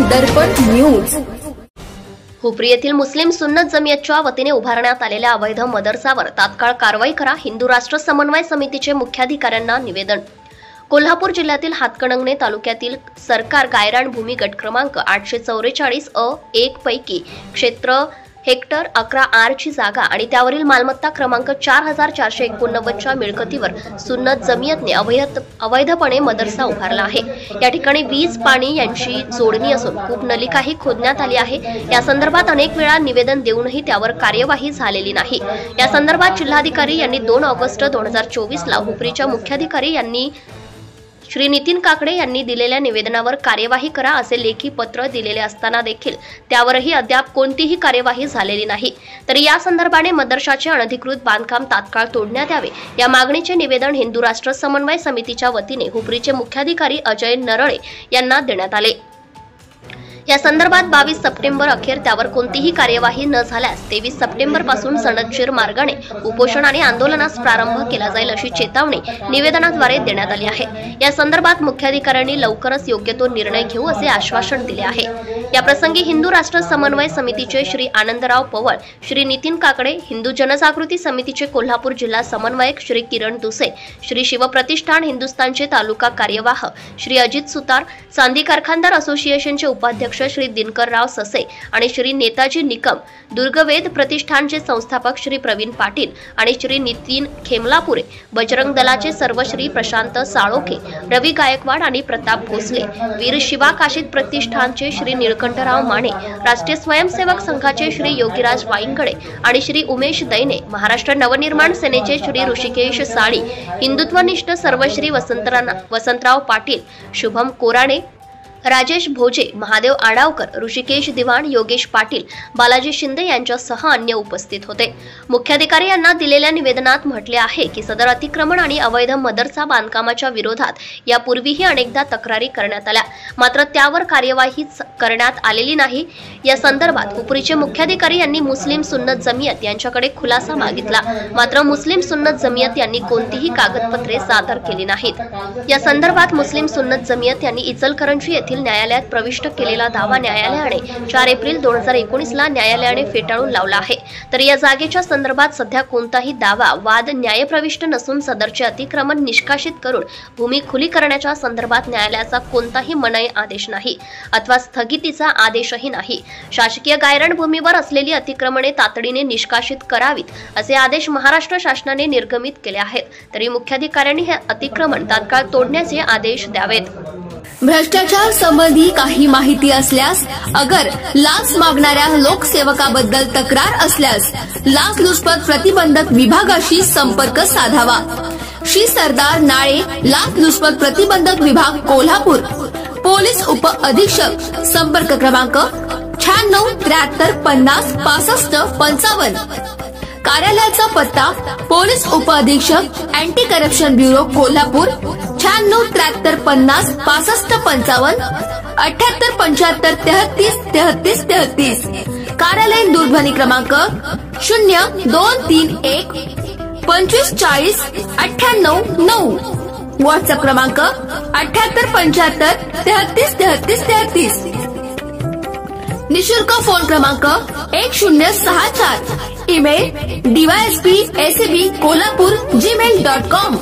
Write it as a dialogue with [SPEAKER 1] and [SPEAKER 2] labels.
[SPEAKER 1] दर्पण news.
[SPEAKER 2] Hupari येथील मुस्लिम सुन्नत जमियतच्या वतीने उभारण्यात आलेल्या अवैध मदरसावर तात्काळ कारवाई करा, हिंदू राष्ट्र समन्वय समितीचे मुख्याधिकाऱ्यांना निवेदन। कोल्हापूर जिल्ह्यातील हातकणंगले तालुक्यातील सरकार गायरान भूमी गट क्रमांक 844-1 पैकी क्षेत्र हेक्टर 11R ची जागा आणि त्यावरील मालमत्ता क्रमांक 4489च्या मिळकतीवर सुन्नत जमियतने अवैधपणे मदरसा उभारला आहे। या ठिकाणी वीज, पाणी यांची जोडणी असून खूप नलिकाही खोदण्यात आली आहे। या संदर्भात अनेक वेळा निवेदन देऊनही त्यावर कार्यवाही झालेली नाही। या संदर्भात जिल्हाधिकारी यांनी 2 ऑगस्ट 2024 ला हुपरीच्या मुख्याधिकारी यांनी श्री नितीन काकडे यांनी दिलेल्या निवेदनावर कार्यवाही करा असे लेखी पत्र दिलेले असताना देखील त्यावरही अद्याप कोणतीही कार्यवाही झालेली नाही। तर या संदर्भाने मदरशाचे अनधिकृत बांधकाम तात्काळ तोडण्यात यावे या मागणीचे निवेदन हिंदू राष्ट्र समन्वय समितीच्या वतीने हुपरीचे मुख्याधिकारी अजय नरळे यांना देण्यात आले। या संदर्भात 22 सप्टेंबर अखेर त्यावर कोणतीही कार्यवाही न झाल्यास 23 सप्टेंबर पासून सनदशीर मार्गाने उपोषण आणि आंदोलनास प्रारंभ केला जाईल अशी चेतावणी निवेदनाद्वारे देण्यात आली आहे। या संदर्भात मुख्याधिकाऱ्यांनी लवकरच योग्य तो निर्णय घेऊ असे आश्वासन दिले आहे। या प्रसंगी हिंदू राष्ट्र समन्वय समितीचे श्री आनंदराव पवार, श्री नितीन काकडे, हिंदू जनजागृती समितीचे कोल्हापूर जिल्हा समन्वयक श्री किरण दुसे, श्री शिवप्रतिष्ठान हिंदुस्थानचे तालुका कार्यवाह श्री अजित सुतार, चांदी कारखानदार असोसिएशनचे उपाध्यक्ष श्री दिनकरराव ससे आणि श्री नेताजी निकम, दुर्गवेद प्रतिष्ठानचे संस्थापक श्री प्रवीण पाटील आणि श्री नितीन खेमलापुरे, बजरंग दलाचे सर्व श्री प्रशांत साळोखे, रवी गायकवाड आणि प्रताप भोसले, वीर शिवा काशीद प्रतिष्ठानचे श्री निळकंठराव माने, राष्ट्रीय स्वयंसेवक संघाचे श्री योगीराज वाईंगडे आणि श्री उमेश दैने, महाराष्ट्र नवनिर्माण सेनेचे श्री ऋषिकेश साळी, हिंदुत्वनिष्ठ सर्व श्री वसंतराव पाटील, शुभम कोराणे, राजेश भोजे, महादेव आडावकर, ऋषिकेश दिवाण, योगेश पाटील, बालाजी शिंदे यांच्यासह अन्य उपस्थित होते। मुख्याधिकारी यांना दिलेल्या निवेदनात म्हटले आहे की सदर अतिक्रमण आणि अवैध मदरसा बांधकामाच्या विरोधात यापूर्वीही अनेकदा तक्रारी करण्यात आल्या, मात्र त्यावर कार्यवाही करण्यात आलेली नाही। या संदर्भात हुपरीचे मुख्याधिकारी यांनी मुस्लिम सुन्नत जमियत यांच्याकडे खुलासा मागितला, मात्र मुस्लिम सुन्नत जमियत यांनी कोणतीही कागदपत्रे सादर केली नाहीत। या संदर्भात मुस्लिम सुन्नत जमियत यांनी इचलकरंजी न्यायालयात प्रविष्ट केलेला दावा न्यायालयाने 4 एप्रिल 2019 ला न्यायालयाने फेटाळून लावला आहे। तर या जागेच्या संदर्भात सध्या कोणताही दावा वाद न्यायप्रविष्ट नसून सदरचे अतिक्रमण निष्कासित करून भूमी खुली करण्याच्या संदर्भात न्यायालयाचा कोणताही मनाई आदेश नाही अथवा स्थगितीचा आदेशही नाही। शासकीय गायरान भूमीवर असलेली अतिक्रमणे तातडीने निष्कासित करावीत असे आदेश महाराष्ट्र शासनाने निर्गमित केले आहेत। तरी मुख्याधिकाऱ्यांनी हे अतिक्रमण तात्काळ तोडण्याचे आदेश द्यावेत।
[SPEAKER 1] भ्रष्टाचार संबंधी काही माहिती असल्यास अगर लाच मागणाऱ्या लोकसेवकाबद्दल तक्रार असल्यास लाचलुचपत प्रतिबंधक विभागाशी संपर्क साधावा। श्री सरदार नाळे, लाचलुचपत प्रतिबंधक विभाग, कोल्हापूर। पोलीस उप अधीक्षक, संपर्क क्रमांक 96 73 50 65 55। कार्यालयाचा पत्ता पोलीस उप अधीक्षक, अँटी करप्शन ब्युरो, कोल्हापूर, 96 73 50 65 55 78 75 33 33। कार्यालयीन दूरध्वनी क्रमांक 0231 25 40 98 9। व्हॉट्सअप क्रमांक 78 75 33 33 33। निशुल्क फोन क्रमांक 1064। Email dysp@kolhapur@gmail.com।